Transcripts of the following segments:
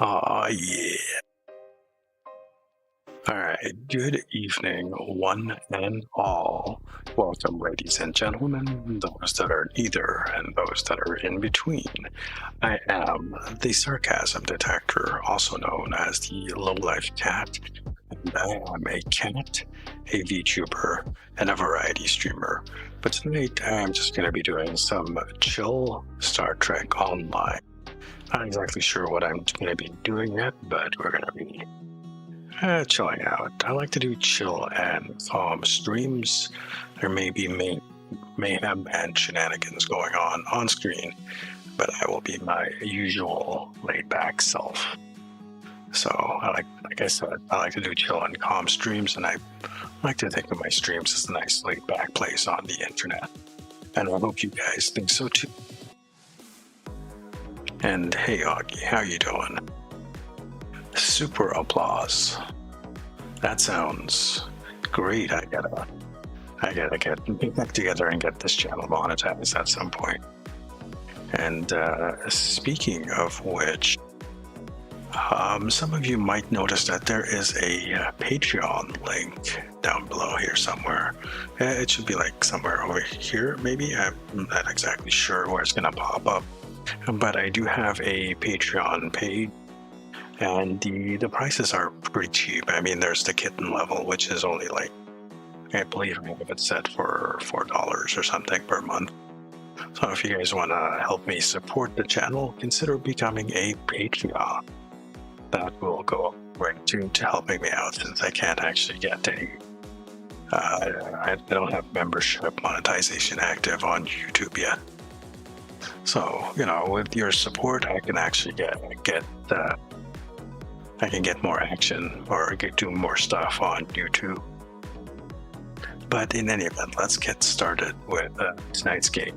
Yeah. All right. Good evening, one and all. Welcome, ladies and gentlemen, those that are neither and those that are in between. I am the sarcasm detector, also known as the low-life cat, and I am a cat, a VTuber, and a variety streamer. But tonight, I'm just going to be doing some chill Star Trek online. Not exactly sure what I'm going to be doing yet, but we're going to be chilling out. I like to do chill and calm streams. There may be mayhem and shenanigans going on screen, but I will be my usual laid back self. So like I said, I like to do chill and calm streams, and I like to think of my streams as a nice laid back place on the internet. And I hope you guys think so too. And hey, Augie, how you doing? Super applause. That sounds great. I gotta get back together and get this channel monetized at some point. And speaking of which, some of you might notice that there is a Patreon link down below here somewhere. It should be like somewhere over here, maybe. I'm not exactly sure where it's gonna pop up, but I do have a Patreon page. And the prices are pretty cheap. I mean, there's the kitten level, which is only like, I believe I have it set for $4 or something per month. So if you guys want to help me support the channel, consider becoming a Patreon. That will go right to helping me out, since I can't actually get I don't have membership monetization active on YouTube yet. So, with your support, I can actually I can get more action or do more stuff on YouTube. But in any event, let's get started with tonight's game.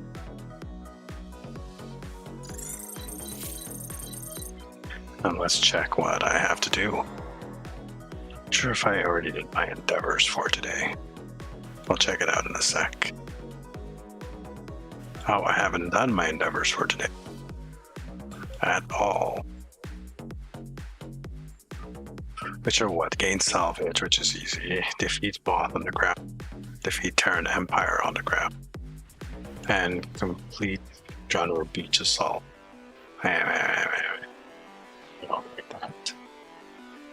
And let's check what I have to do. Not sure if I already did my endeavors for today. I'll check it out in a sec. Oh, I haven't done my endeavors for today at all. Which are what? Gain salvage, which is easy. Defeat Both on the ground. Defeat Terran Empire on the ground. And complete General Beach Assault. I don't like that.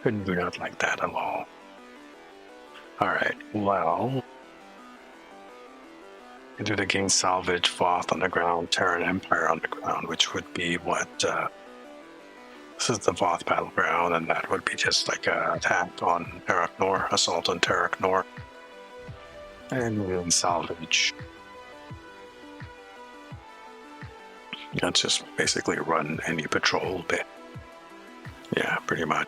I do not like that at all. Alright, well, I do the gain salvage, Voth on the ground, Terran Empire on the ground, which would be what this is the Voth battleground, and that would be just like an attack on Terrak Nor, assault on Terrak Nor, and gain salvage. That's just basically run any patrol bit. Yeah, pretty much.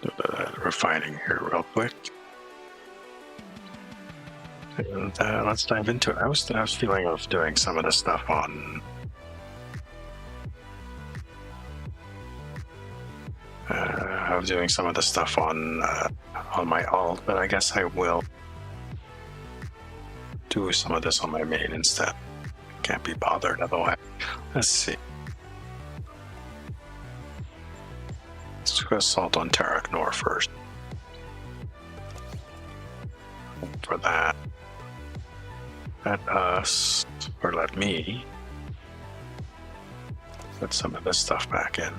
Do the refining here real quick. And let's dive into it. I was feeling of doing some of the stuff on doing some of the stuff on my alt, but I guess I will do some of this on my main instead. Can't be bothered otherwise. Let's see. Let's do assault on Terrak Nor first. For that, let us, or let me, put some of this stuff back in.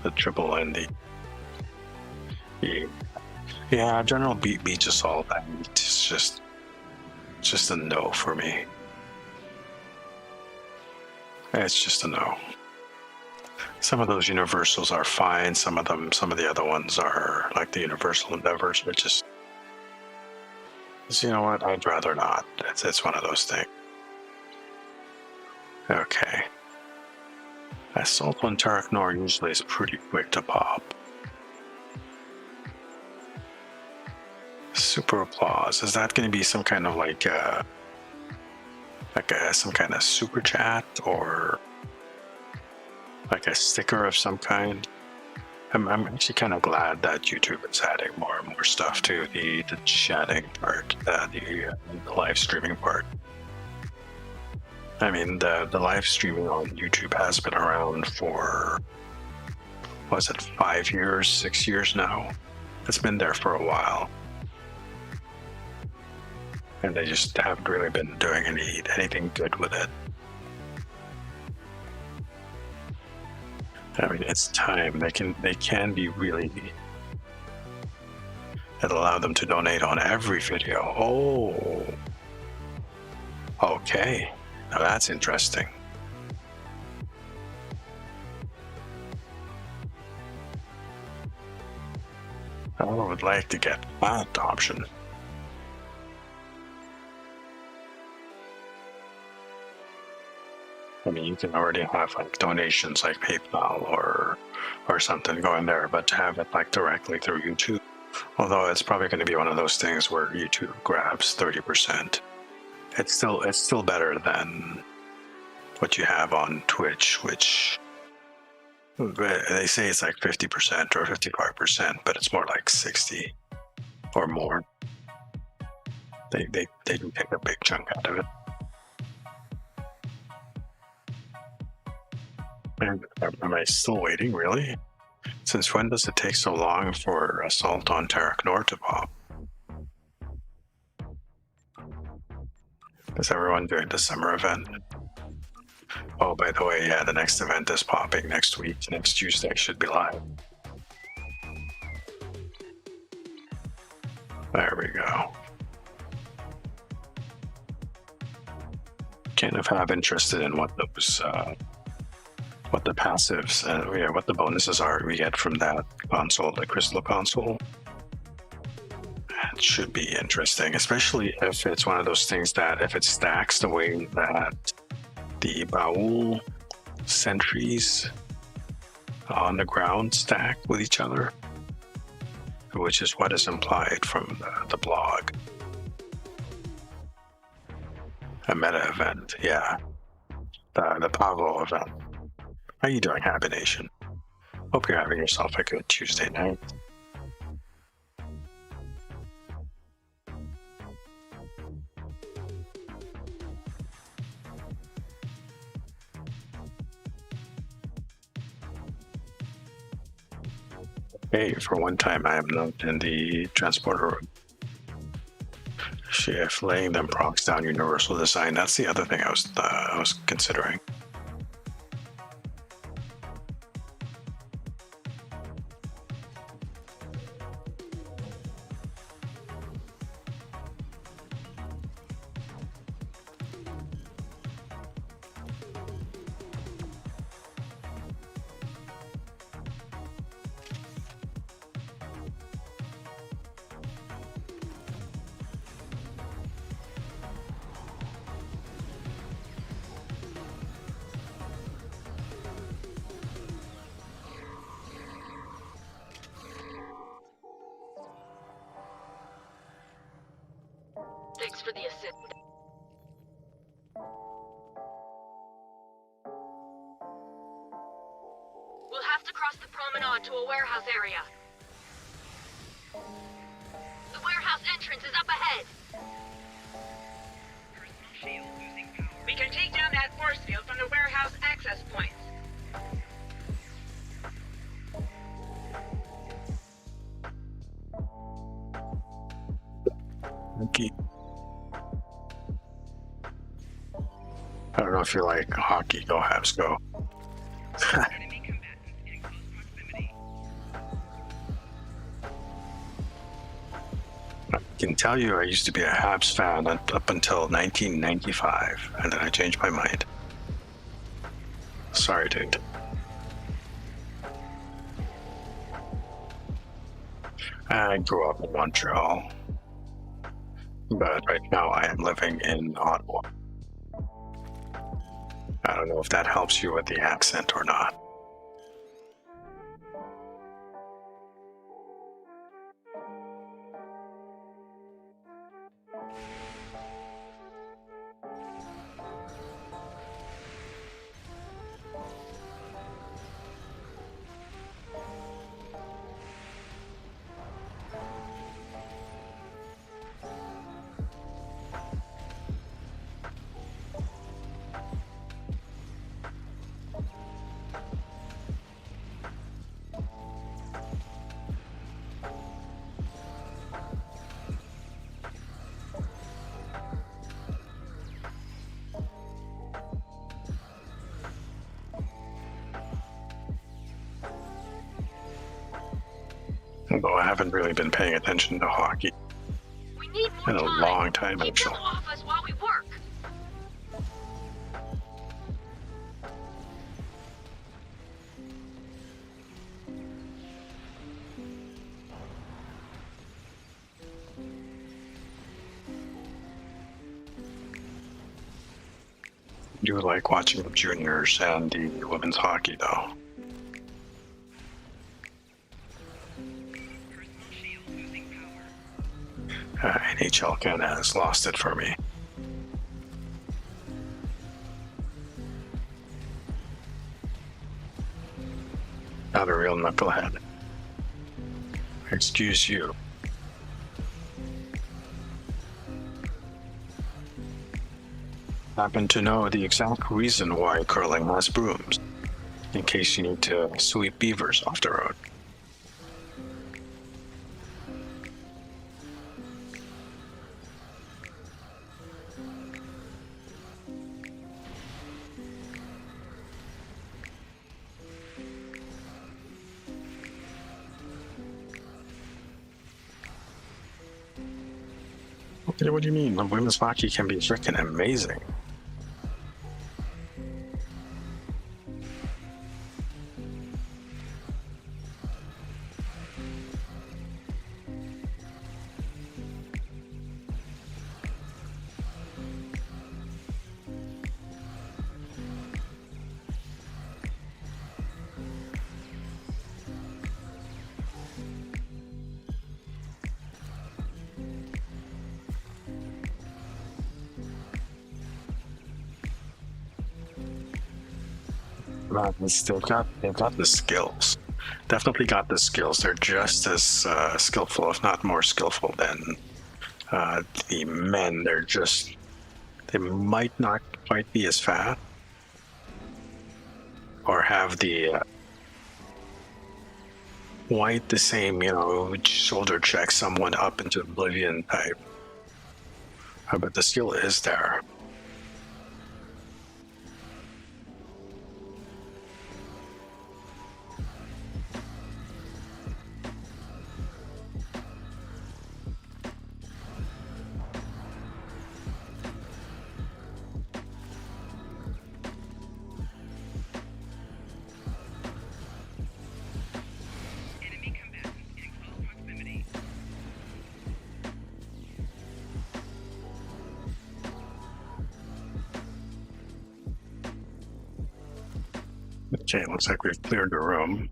The triple and yeah, General Beach Assault. It's just a no for me. It's just a no. Some of those universals are fine. Some of the other ones are like the universal endeavors, which is, you know what? I'd rather not. It's one of those things. Okay. Assault on Terrak Nor usually is pretty quick to pop. Super applause. Is that going to be some kind of like some kind of super chat, or like a sticker of some kind? I'm actually kind of glad that YouTube is adding more and more stuff to the chatting part, the live streaming part. I mean, the live streaming on YouTube has been around for, was it 5 years, 6 years now? It's been there for a while. And they just haven't really been doing anything good with it. I mean, it's time. They can be really. It allow them to donate on every video. Oh, okay. Now that's interesting. I would like to get that option. I mean, you can already have like donations like PayPal or something going there, but to have it like directly through YouTube, although it's probably going to be one of those things where YouTube grabs 30%. It's still better than what you have on Twitch, which they say it's like 50% or 55%, but it's more like 60 or more. They do take a big chunk out of it. And am I still waiting, really? Since when does it take so long for Assault on Terra Nor to pop? Is everyone doing the summer event? Oh, by the way, yeah, the next event is popping next week. Next Tuesday should be live. There we go. Kind of have interested in what those, what the passives, what the bonuses are we get from that console, the Crystal console. It should be interesting, especially if it's one of those things that if it stacks the way that the Baul sentries on the ground stack with each other, which is what is implied from the blog. A meta event, yeah. The Pavo event. How you doing, Happy Nation? Hope you're having yourself a good Tuesday night. Hey, for one time I am not in the transporter room. If laying them procs down universal design, that's the other thing I was considering. Thanks for the assist. We'll have to cross the promenade to a warehouse area. The warehouse entrance is up ahead. We can take down that force field from the warehouse access points. Okay. I don't know if you like hockey. Go Habs, go. Enemy combatants in close proximity. I can tell you I used to be a Habs fan up until 1995, and then I changed my mind. Sorry, dude. I grew up in Montreal, but right now I am living in Ottawa. I don't know if that helps you with the accent or not. Although I haven't really been paying attention to hockey We need more in a time. long time, Keep them actually. off us while we work. I do like watching the juniors and the women's hockey, though. Personal shield losing power. NHL kind of has lost it for me. Not a real knucklehead. Excuse you. Happen to know the exact reason why curling has brooms, in case you need to sweep beavers off the road. Okay, what do you mean? Women's hockey can be freaking amazing. They've got the skills. Definitely got the skills. They're just as skillful, if not more skillful, than the men. They might not quite be as fast or have the quite the same, shoulder check someone up into oblivion type. But the skill is there. Enemy combatants in close proximity. Okay, looks like we've cleared the room.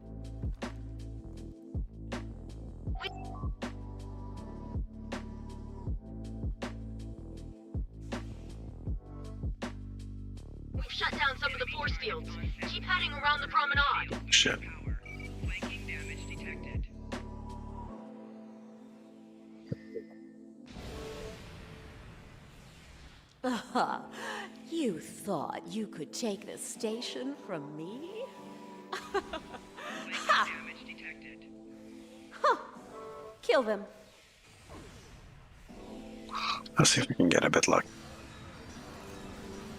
We've shut down some of the force fields. Keep heading around the promenade. Shit. Power. Flanking damage detected. You thought you could take the station from me? Flanking damage detected. Kill them. Let's see if we can get a bit lucky.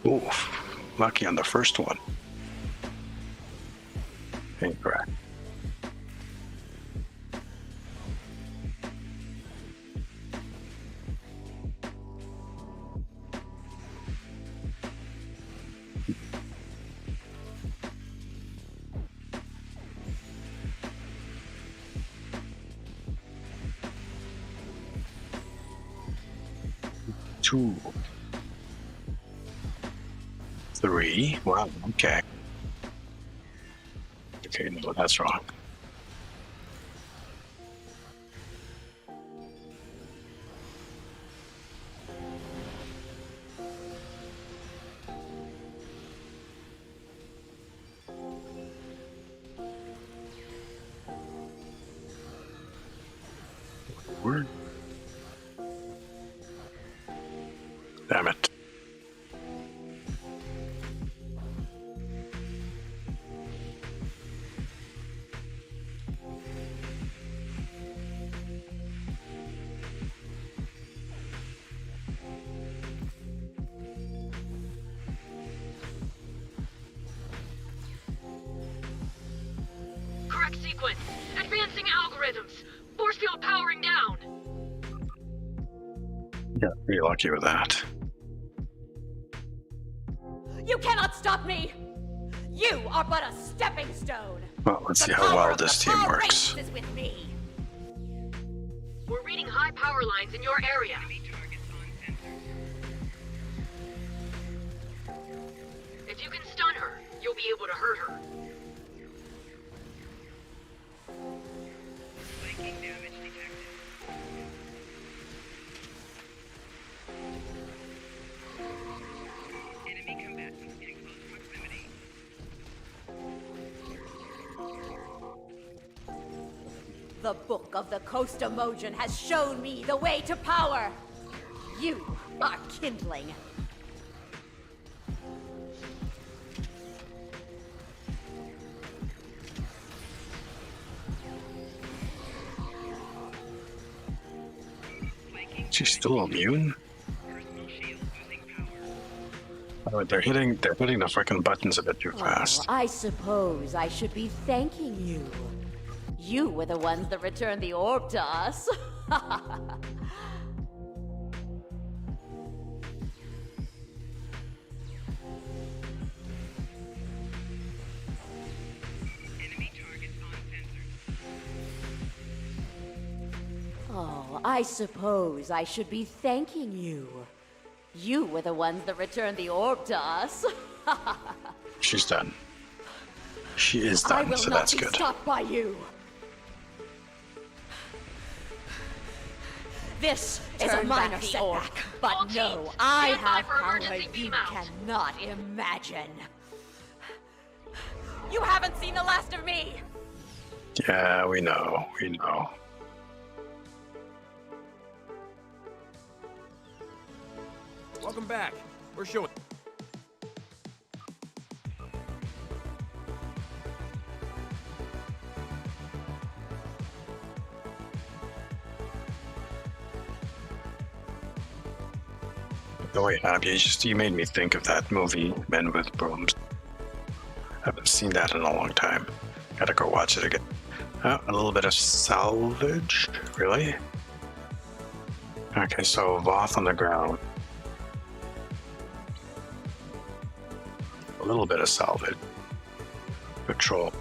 Oof. Lucky on the first one. Incorrect. Two. 3. Wow, okay. Okay, no, that's wrong. Word. Damn it. Correct sequence. Advancing algorithms. force field powering down. Yeah, pretty lucky with that. You cannot stop me! You are but a stepping stone! Well, let's see The how power well of this the team far works. race is with me! We're reading high power lines in your area. If you can stun her, you'll be able to hurt her. Flanking damage detected. Enemy combatants in close proximity. The Book of the Coast Emotion has shown me the way to power! You are kindling. She's still immune? Oh, they're hitting the freaking buttons a bit too fast. I suppose I should be thanking you. You were the ones that returned the orb to us. Enemy targets uncensored. Oh, I suppose I should be thanking you. You were the ones that returned the orb to us. She's done. She is I done, will so not that's be good. stopped by you. This is a Turn minor back the setback, orb. but All no, teams, I stand by have for power emergency you beam out. cannot imagine. You haven't seen the last of me. Yeah, we know. We know. Welcome back. We're showing. Oh wait, you made me think of that movie, Men with Brooms. I haven't seen that in a long time. Gotta go watch it again. Oh, a little bit of salvage? Really? Okay, so Voth on the ground. A little bit of salvage. Patrol.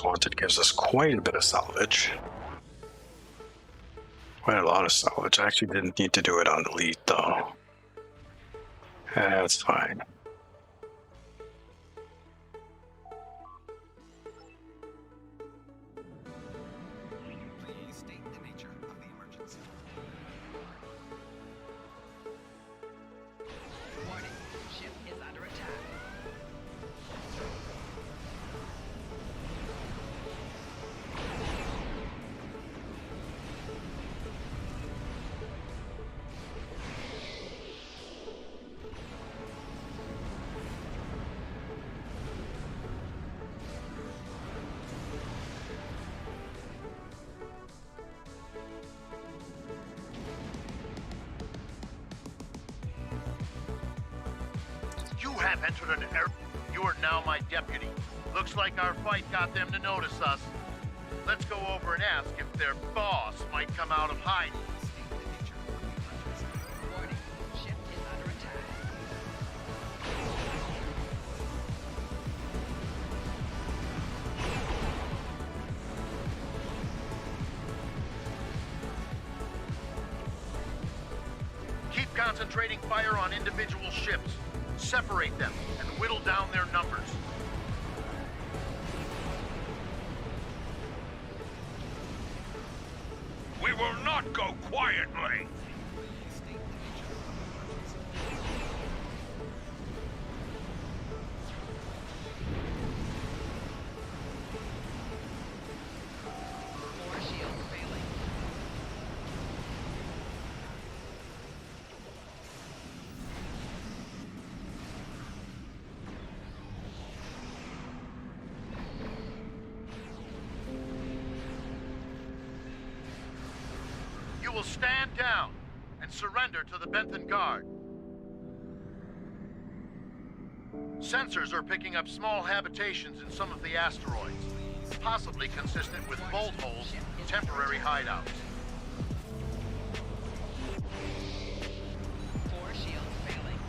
Wanted gives us quite a bit of salvage. Quite a lot of salvage. I actually didn't need to do it on elite though. That's fine. Please state the nature of the emergency. Warning, ship is under attack. You have entered an error. You are now my deputy. Looks like our fight got them to notice us. Let's go over and ask if their boss might come out of hiding. State the nature of the emergency. Warning, ship is under attack. Keep concentrating fire on individual ships. Separate them and whittle down their numbers. We will not go quietly. Please state the nature of the emergency. Core shields failing. You will stand down and surrender to the Benthan Guard. Sensors are picking up small habitations in some of the asteroids, possibly consistent with bolt holes, temporary hideouts. 4 shields failing.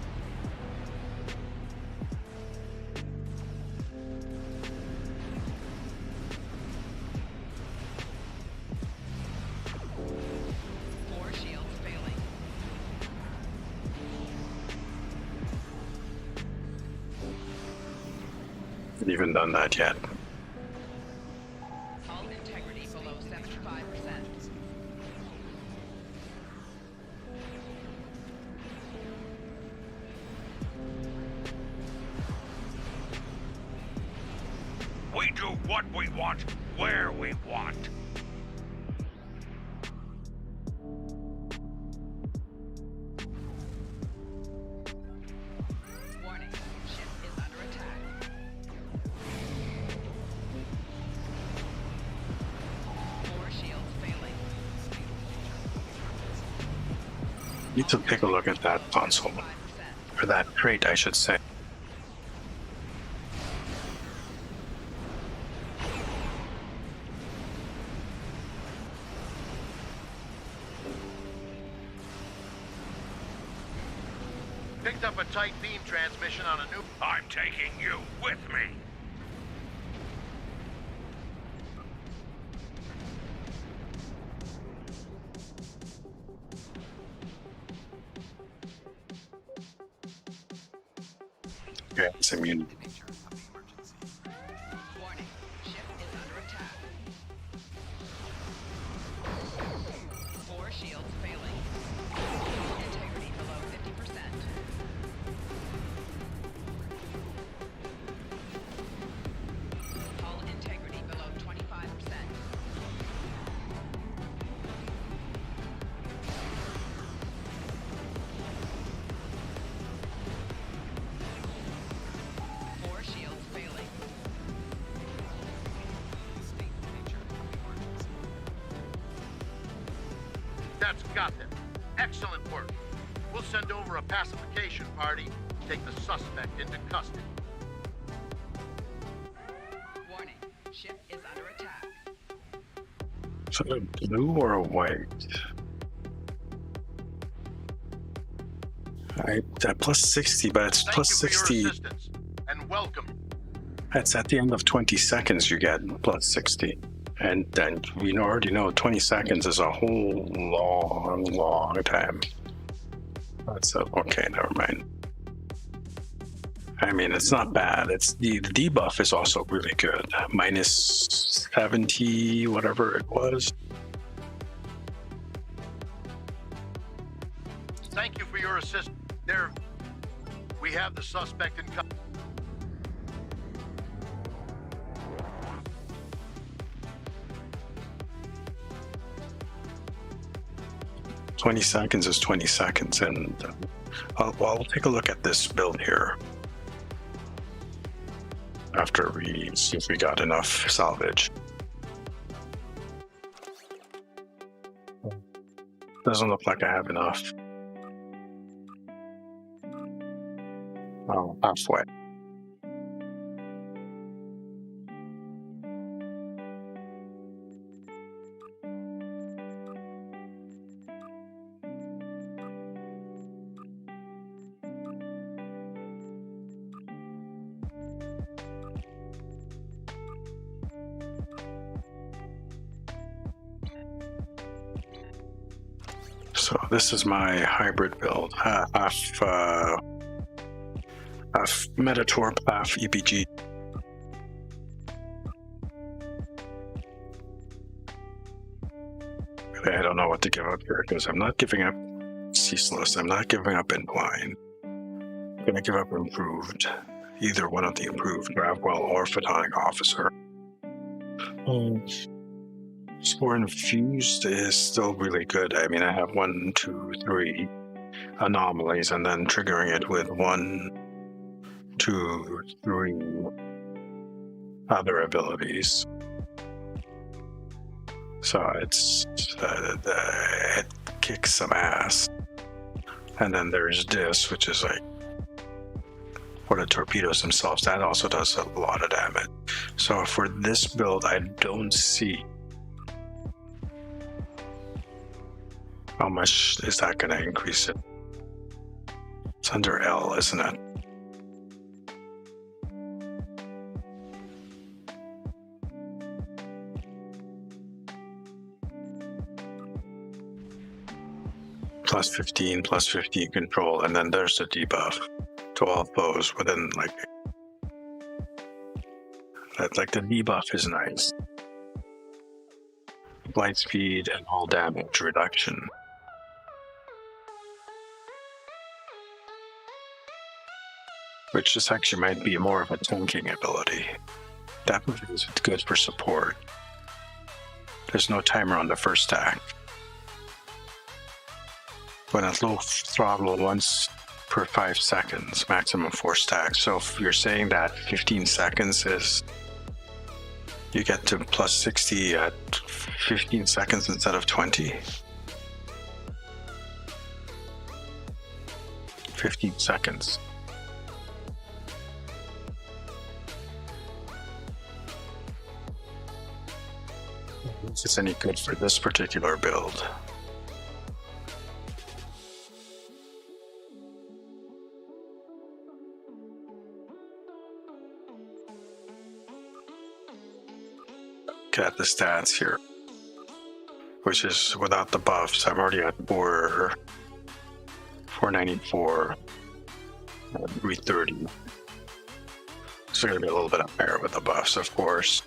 Haven't even done that yet. Hull integrity below 75%. We do what we want, where we want. Warning, ship is under attack. 4 shields failing. Need to take a look at that console. 5%. Or that crate, I should say. Picked up a tight beam transmission on a new... I'm taking you with me. Okay, it's immune. The nature of the emergency. Warning, ship is under attack. 4 shields failing. Integrity below 50%. Hull integrity below 25%. Four shields failing. Please state the nature of the emergency. That's got them. Excellent work. We'll send over a pacification party, take the suspect into custody. Warning, ship is under attack. So a blue or a white? That plus 60, but it's Thank plus you for 60. your assistance, and welcome. It's at the end of 20 seconds you get plus 60. And then we already know 20 seconds is a whole long time. That's okay, never mind. I mean, it's not bad. It's the debuff is also really good. Minus 70, whatever it was. Thank you for your assistance. There, we have the suspect in custody. 20 seconds is 20 seconds, and I'll take a look at this build here after we see if we got enough salvage. Doesn't look like I have enough. Oh, halfway. So this is my hybrid build. Half Metatorp, half EPG. Really, I don't know what to give up here because I'm not giving up Ceaseless. I'm not giving up Entwine. I'm going to give up Improved. Either one of the Improved, Gravwell or Photonic Officer. Spore Infused is still really good. I mean, I have 1, 2, 3 anomalies, and then triggering it with 1, 2, 3 other abilities. So it kicks some ass. And then there's this, which is like or the torpedoes themselves. That also does a lot of damage. So for this build, I don't see how much is that going to increase it. It's under L, isn't it? +15, +15 control, and then there's the debuff to all foes within like the debuff is nice. Light speed and all damage reduction. Which just actually might be more of a tanking ability. Definitely is good for support. There's no timer on the first stack. When at low throttle, once per 5 seconds, maximum 4 stacks. So if you're saying that 15 seconds is, you get to +60 at 15 seconds instead of 20. 15 seconds. If it's any good for this particular build. Look at the stats here, which is without the buffs. I'm already at 494, 330. So going to be a little bit higher with the buffs, of course.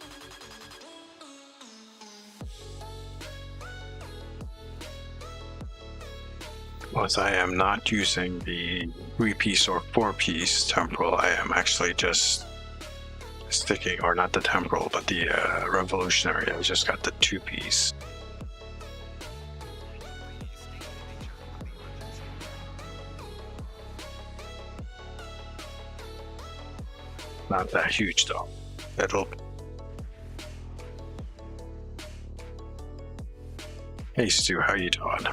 As I am not using the 3-piece or 4-piece temporal, I am actually just sticking, or not the temporal, but the revolutionary. I just got the 2-piece. Not that huge though. It'll. Hey Stu, how you doing?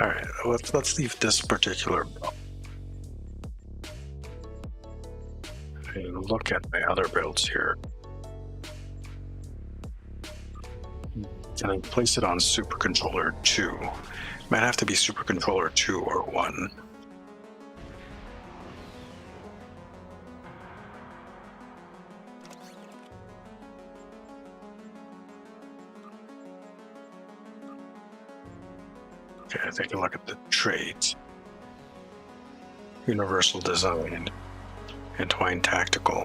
All right, let's leave this particular build and look at my other builds here. And I place it on Supercontroller 2. Might have to be Supercontroller 2 or 1. Okay, take a look at the traits. Universal design, entwined tactical.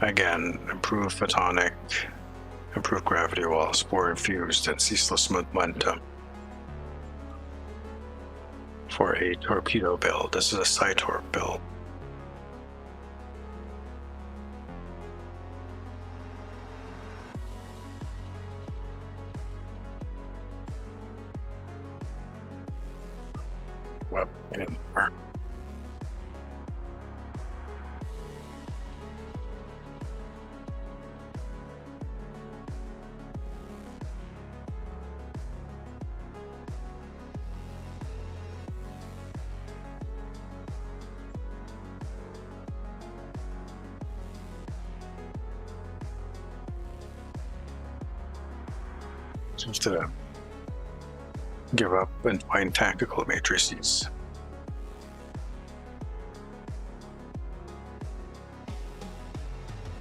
Again, improved photonic, improved gravity while spore infused, and ceaseless momentum. For a torpedo build, this is a Cytor build. Weapon. Just to give up and find tactical matrices.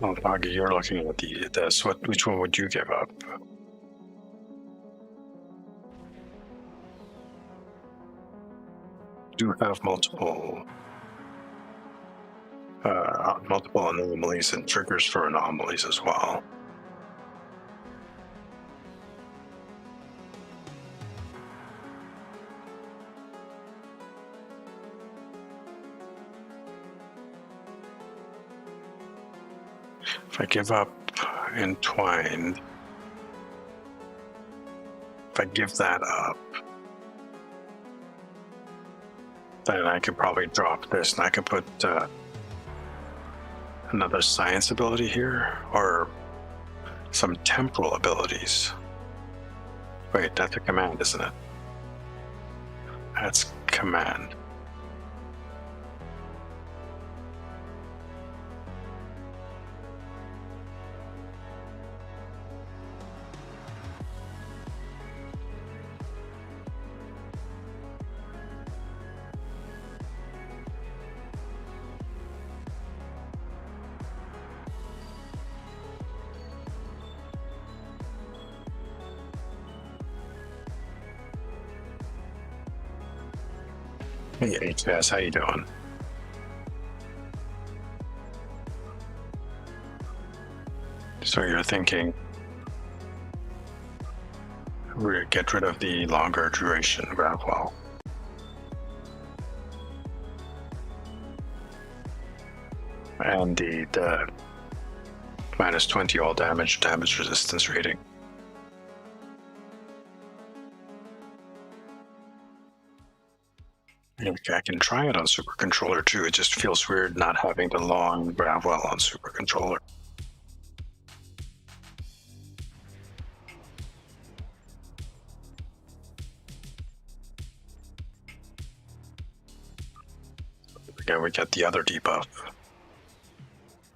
Well, Foggy, you're looking at this. Which one would you give up? Do have multiple anomalies and triggers for anomalies as well. If I give up entwined, if I give that up, then I could probably drop this and I can put another science ability here, or some temporal abilities. Wait, that's a command, isn't it? That's command. Hey HVS, how you doing? So you're thinking we get rid of the longer duration Gravwell. And the minus 20 all damage resistance rating. I can try it on Super Controller too. It just feels weird not having the long Gravwell on Super Controller. Again, we get the other debuff.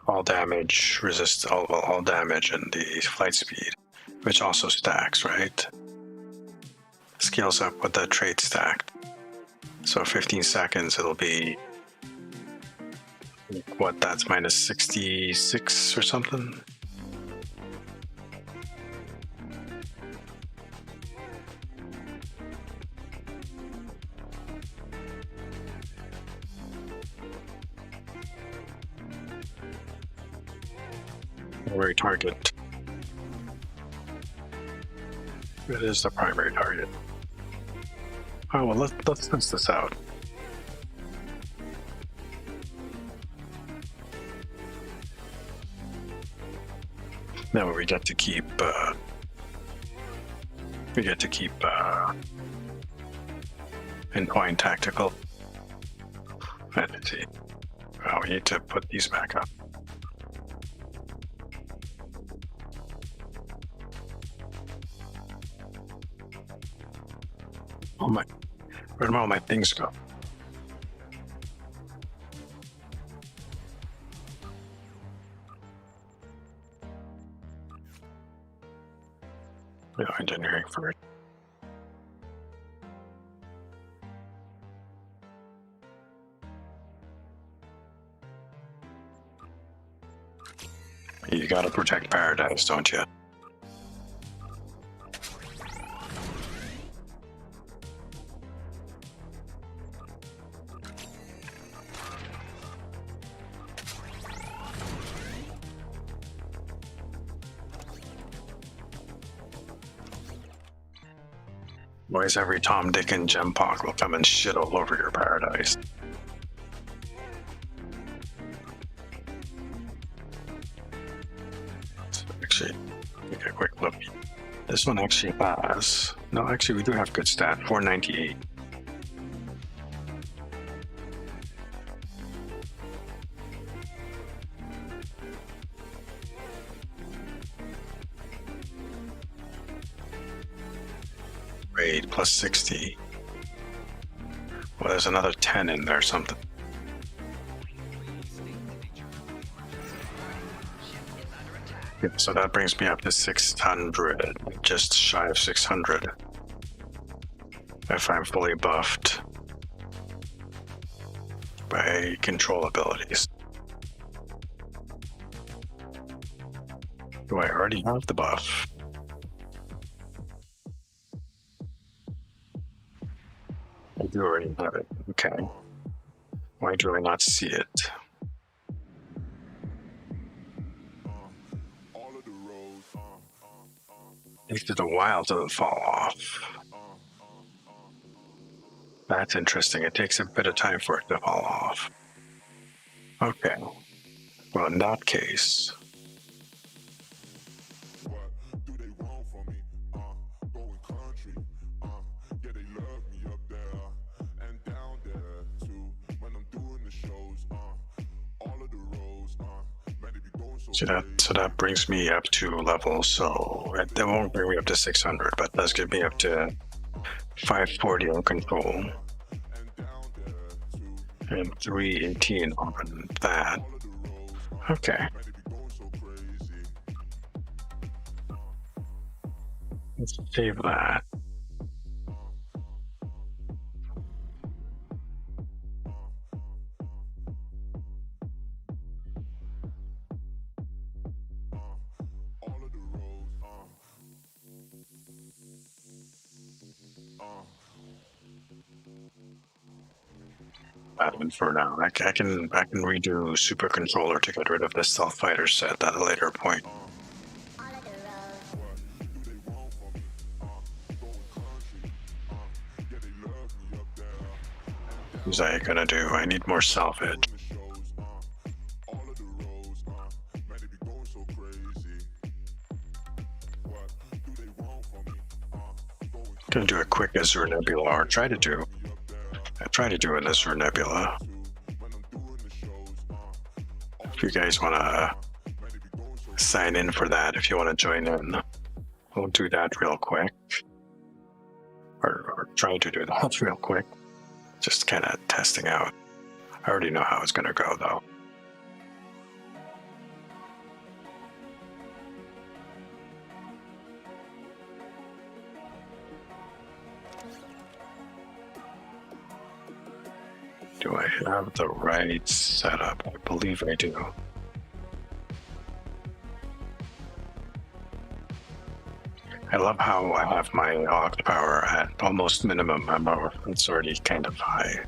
All damage, resist all damage, and the flight speed, which also stacks, right? Scales up with the trait stacked. So 15 seconds, it'll be, what, that's minus 66 or something? Primary target. It is the primary target. Oh, well, let's test this out. Now we get to keep endpoint tactical. Let's see. Oh, we need to put these back up. Oh my, where did all my things go? Yeah, engineering for it. You gotta protect Paradise, don't you? Boys, every Tom, Dick, and Gem Pog will come and shit all over your Paradise. So actually, take a quick look. This one actually has... No, actually, we do have good stat. 498. Raid plus 60. Well, there's another 10 in there, something. Yeah, so that brings me up to 600, just shy of 600. If I'm fully buffed by control abilities. Do I already have the buff? I do already have it. Okay. Why do I not see it? It takes a while till it fall off. That's interesting. It takes a bit of time for it to fall off. Okay. Well, in that case... So that brings me up to level, so that won't bring me up to 600, but does get me up to 540 on control. And 318 on that. Okay. Let's save that. That one for now. I can redo Super Controller to get rid of this Stealth Fighter set at a later point. What's I gonna do? I need more salvage. Gonna do a quick Azure Nebula, or try to do an Azure Nebula. If you guys wanna sign in for that, if you wanna join in, we'll do that real quick. Or try to do that real quick. Just kind of testing out. I already know how it's gonna go though. Do I have the right setup? I believe I do. I love how I have my aux power at almost minimum. It's already kind of high.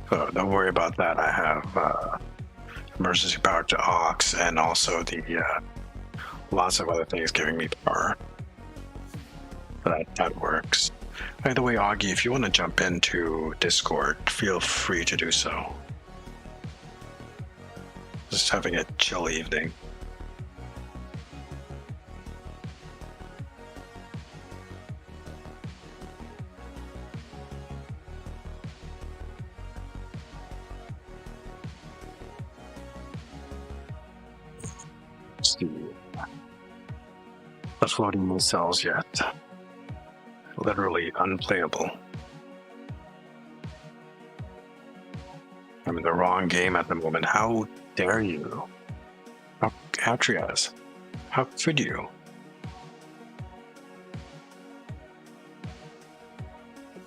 So don't worry about that. I have emergency power to aux and also the lots of other things giving me power. That works. By the way, Augie, if you want to jump into Discord, feel free to do so. Just having a chill evening. The floating missiles yet. Literally unplayable. I'm in the wrong game at the moment. How dare you? Atrias, how could you?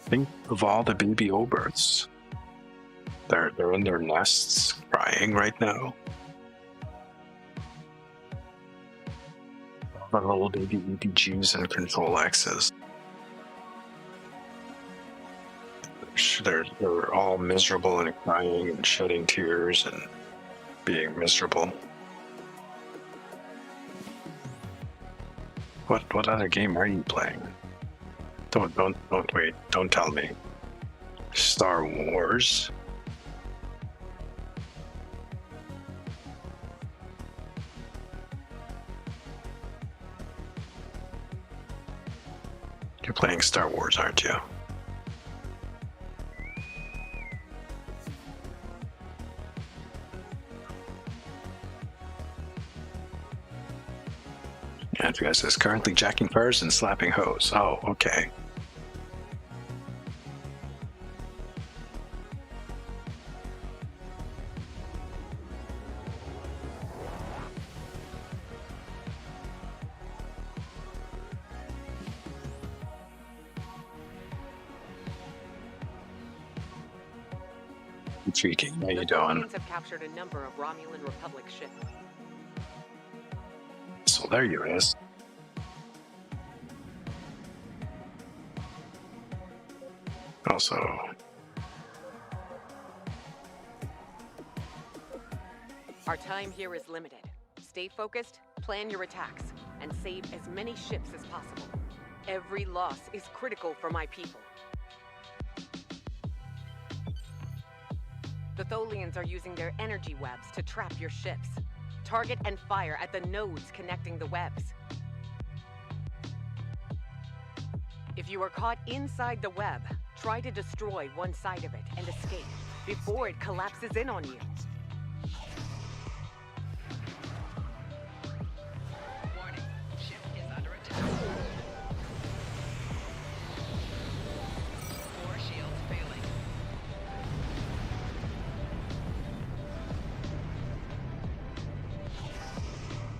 Think of all the baby Oberts. They're in their nests crying right now. The little baby EPGs and Control X's. They're all miserable and crying and shedding tears and being miserable. What other game are you playing? Don't wait, don't tell me. Star Wars? You're playing Star Wars, aren't you? Andrea says, currently jacking fires and slapping hoes. Oh, okay. Intriguing. How you doing? The have captured a number of Romulan Republic ships. So there you is. Also, our time here is limited. Stay focused, plan your attacks, and save as many ships as possible. Every loss is critical for my people. The Tholians are using their energy webs to trap your ships. Target and fire at the nodes connecting the webs. If you are caught inside the web, try to destroy one side of it and escape before it collapses in on you. Warning, ship is under attack. 4 shields failing.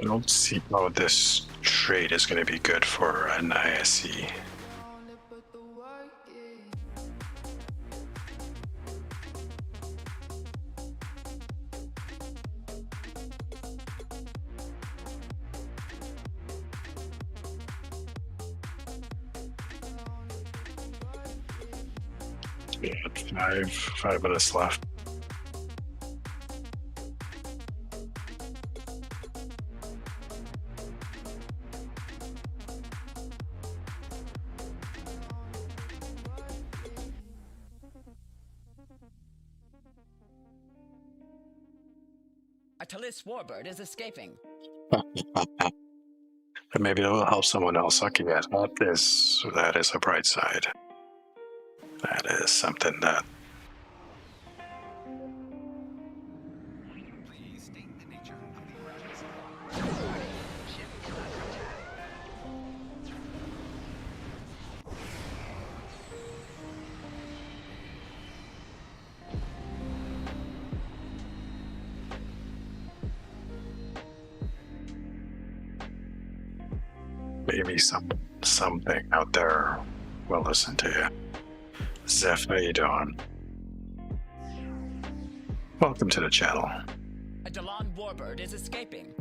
I don't see how this trade is going to be good for an ISE. Yeah, 5 minutes left. A Talis warbird is escaping. But maybe it will help someone else. Okay, yeah, that is a bright side. That is something that Please state the nature of the emergency. Warning, ship is under attack. maybe something out there will listen to you. Zeph, how you doing? Welcome to the channel. A Dalan warbird is escaping.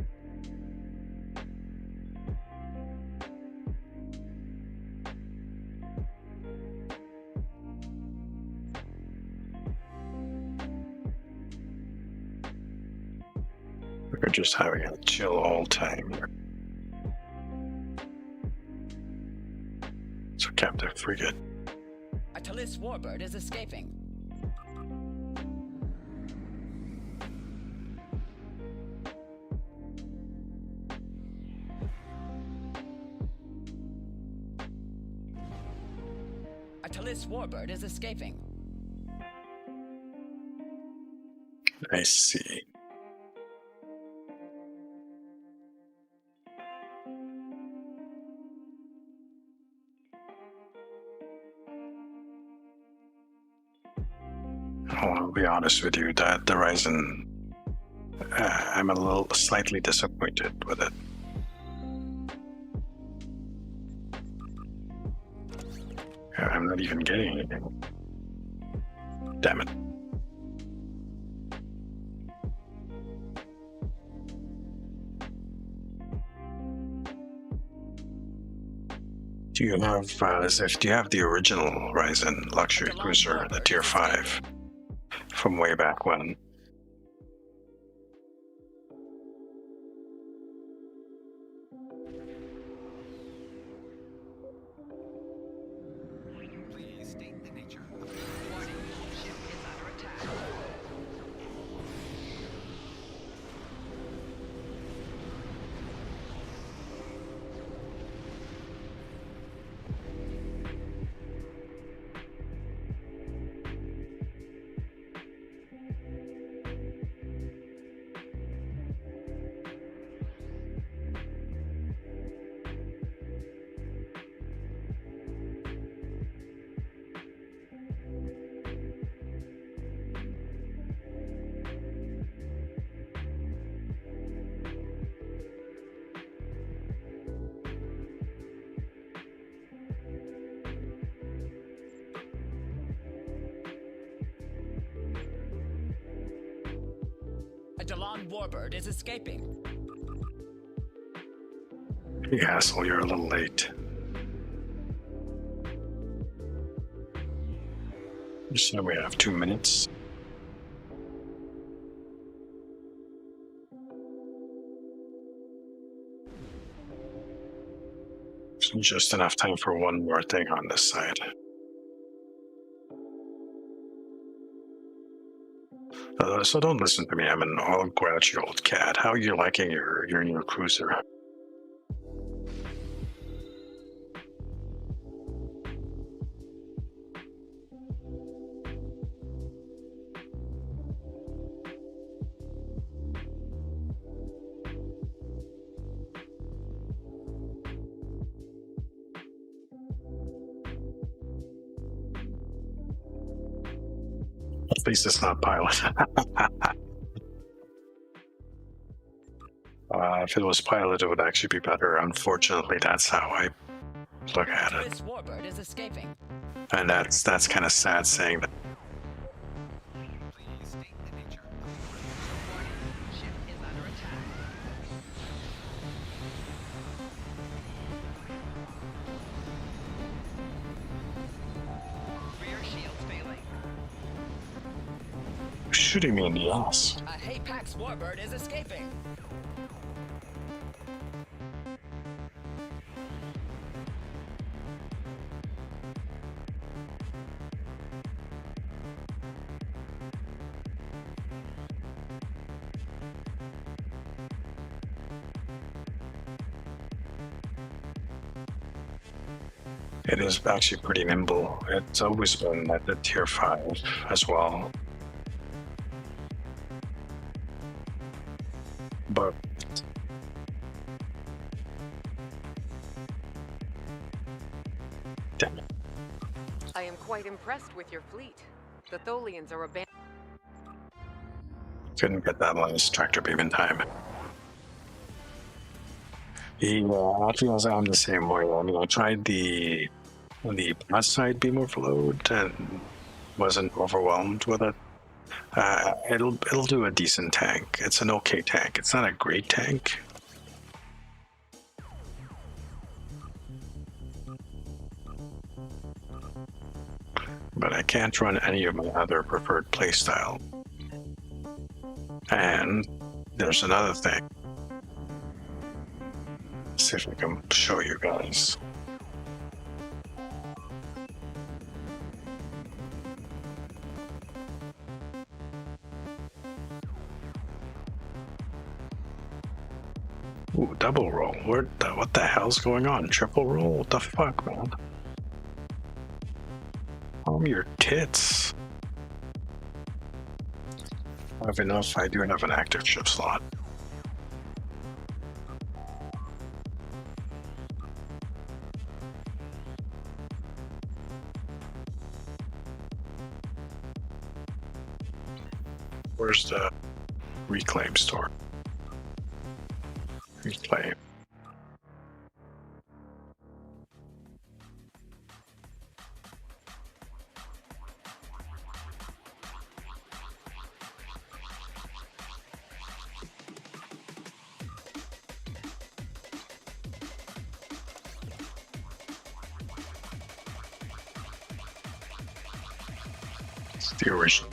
We're just having a chill old time. So, Captain Frigate. A Talis warbird is escaping. A Talis warbird is escaping. I see. I'll be honest with you, that the Ryzen, I'm a little slightly disappointed with it. I'm not even getting anything. Damn it. Do you have, Ziff, do you have the original Ryzen luxury cruiser, the Tier 5, from way back when? Please state the nature of the Warning, ship is under attack. A Dalan warbird is escaping. You asshole, you're a little late. So we have 2 minutes. So just enough time for one more thing on this side. So don't listen to me. I'm an all grouchy old cat. How are you liking your new cruiser? At least it's not pilot. If it was pilot, it would actually be better. Unfortunately, that's how I look at it. This warbird is escaping. And that's kind of sad saying that. Please state the nature of Ship is under attack. Rear shields failing. Shooting me in the ass. A Hapax warbird is escaping. It is actually pretty nimble. It's always been at the tier 5 as well. But damn it. I am quite impressed with your fleet. The Tholians are abandoned. Couldn't get that last tractor beam in time. I feel I'm the same way. I mean, I tried the side beam overload and wasn't overwhelmed with it. It'll do a decent tank. It's an okay tank. It's not a great tank. But I can't run any of my other preferred playstyle. And there's another thing. Let's see if I can show you guys. Ooh, double roll. What the hell's going on? Triple roll? What the fuck, man? Your tits. I have enough. I do have an active ship slot. Where's the reclaim store? Reclaim. It's the original.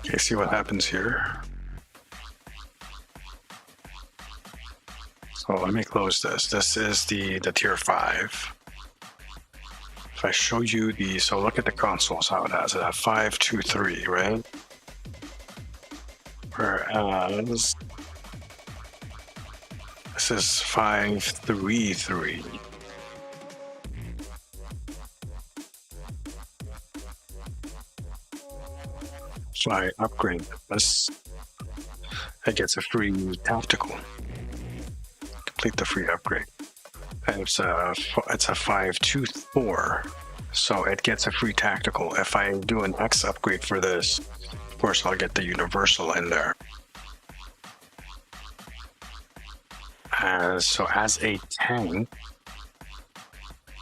Okay, see what happens here. So let me close this. This is the tier 5. If I show you so look at the consoles, how it has it at 5, 2, 3, right? Whereas this is 5, 3, 3. So I upgrade this. It gets a free tactical. Complete the free upgrade. And it's a 5, 2, 4. So it gets a free tactical. If I do an X upgrade for this, of course I'll get the universal in there. So as a tank,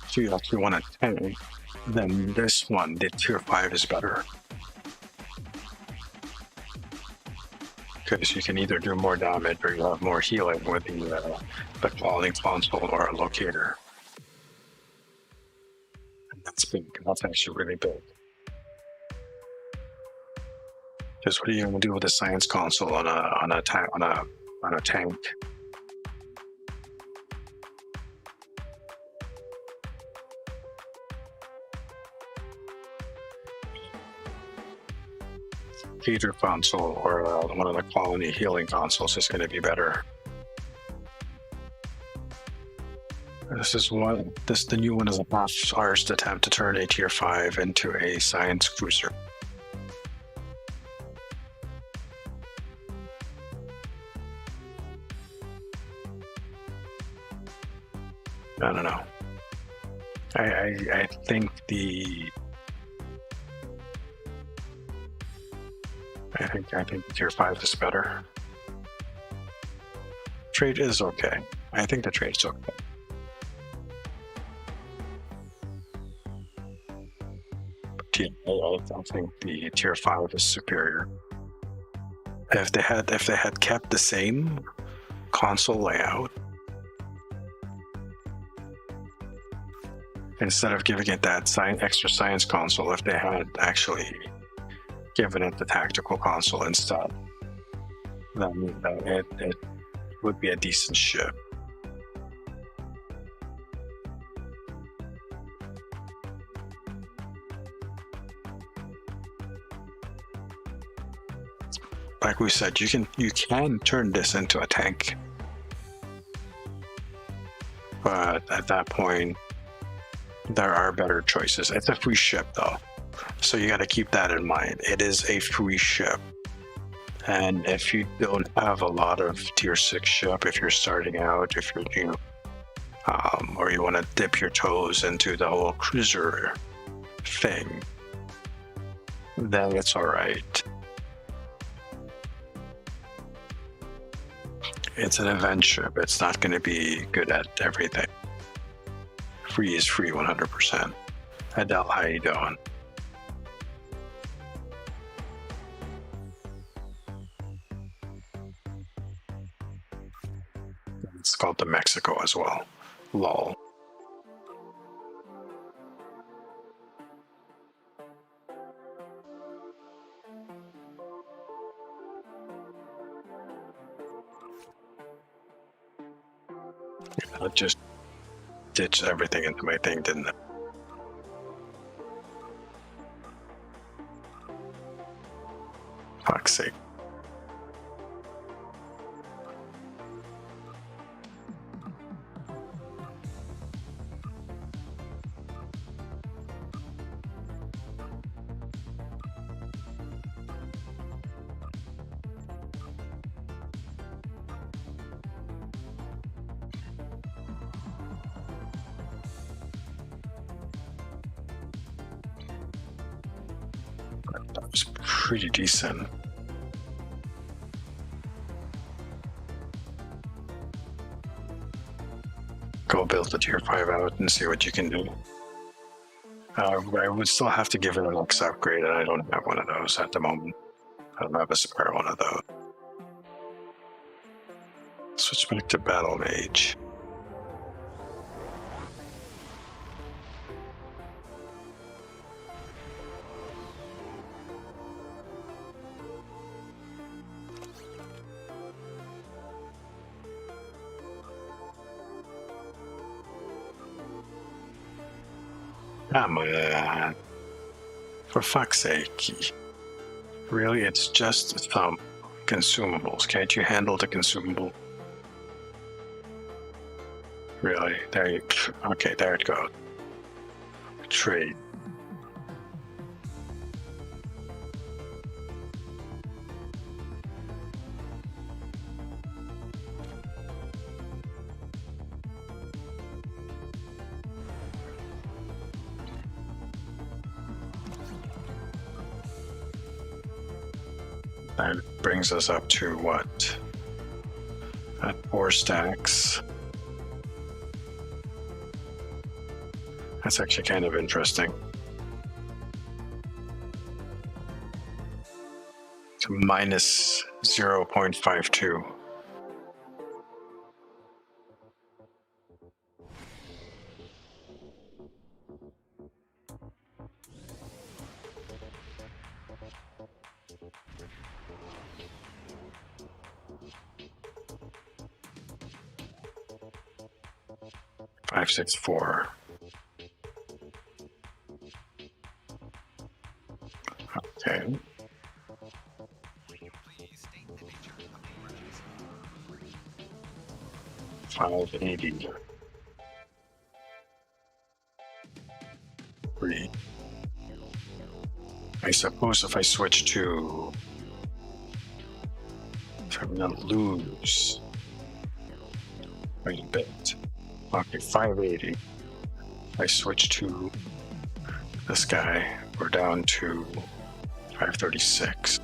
so you actually want a tank, then this one, the tier 5 is better. Because you can either do more damage or you have more healing with the quality console or a locator. And that's big. That's actually really big. Because what are you going to do with a science console on a tank? Heater console or one of the quality healing consoles is going to be better. The new one is a half-arsed attempt to turn a tier 5 into a science cruiser. I don't know. I think the tier 5 is better. Trade is okay. I think the trade is okay. I think the tier 5 is superior. If they had kept the same console layout, instead of giving it that extra science console, if they had actually given it the tactical console instead, then it would be a decent ship. Like we said, you can turn this into a tank, but at that point, there are better choices. It's a free ship though, so you got to keep that in mind. It is a free ship, and if you don't have a lot of tier 6 ship, if you're starting out, if you're or you want to dip your toes into the whole cruiser thing, then it's all right. It's an event ship. It's not going to be good at everything. Free is free 100%. Adele, how you doing? It's called the Mexico as well. Lol. It just ditched everything into my thing, didn't it? Fuck's sake. That was pretty decent. Go build the tier 5 out and see what you can do. I would still have to give it an X upgrade, and I don't have one of those at the moment. I don't have a spare one of those. Switch back to Battle Mage. Come on. For fuck's sake. Really, it's just some consumables. Can't you handle the consumable? Really? There you... Okay, there it goes. Trade. That brings us up to what? At 4 stacks. That's actually kind of interesting. It's minus 0.52. Five, 6, 4. Okay. Please state the nature of the emergency. 580. 3. I suppose if I switch to... If I'm gonna lose quite a bit. Okay, 580. I switch to this guy. We're down to 536.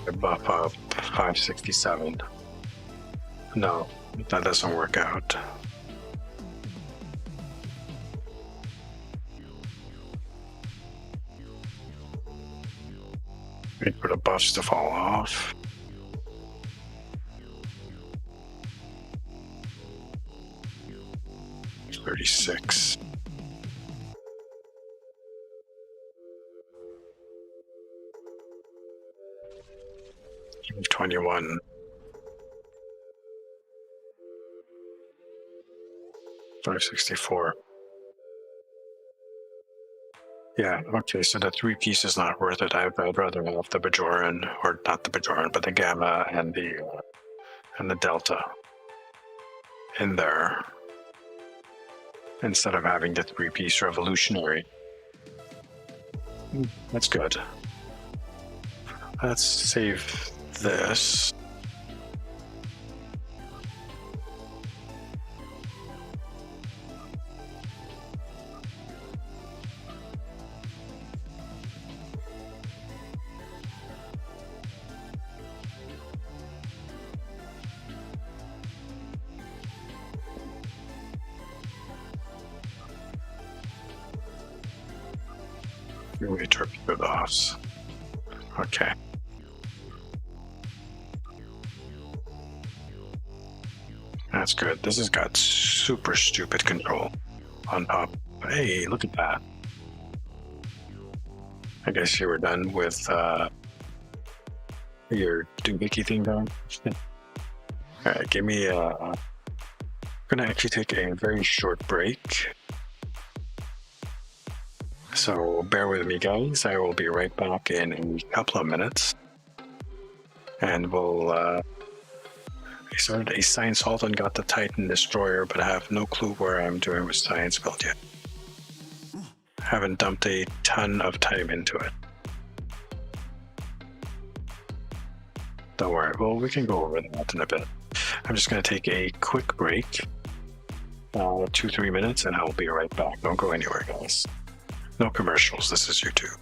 I buff up 567. No, that doesn't work out. Wait for the buffs to fall off. $36. 21. $564. Yeah, okay, so the 3-piece is not worth it. I'd rather have the Bajoran, or not the Bajoran, but the Gamma and the Delta in there, instead of having the 3-piece Revolutionary. That's good. Let's save this. We torpedo the offs. Okay. That's good. This has got super stupid control on top. Hey, look at that. I guess you were done with your doohickey thing going. Alright, give me I'm gonna actually take a very short break. So bear with me, guys. I will be right back in a couple of minutes. And we'll I started a science halt and got the Titan destroyer, but I have no clue where I'm doing with science build yet. Haven't dumped a ton of time into it. Don't worry, well, we can go over that in a bit. I'm just going to take a quick break, 2-3 minutes, and I'll be right back. Don't go anywhere, guys. No commercials, this is YouTube.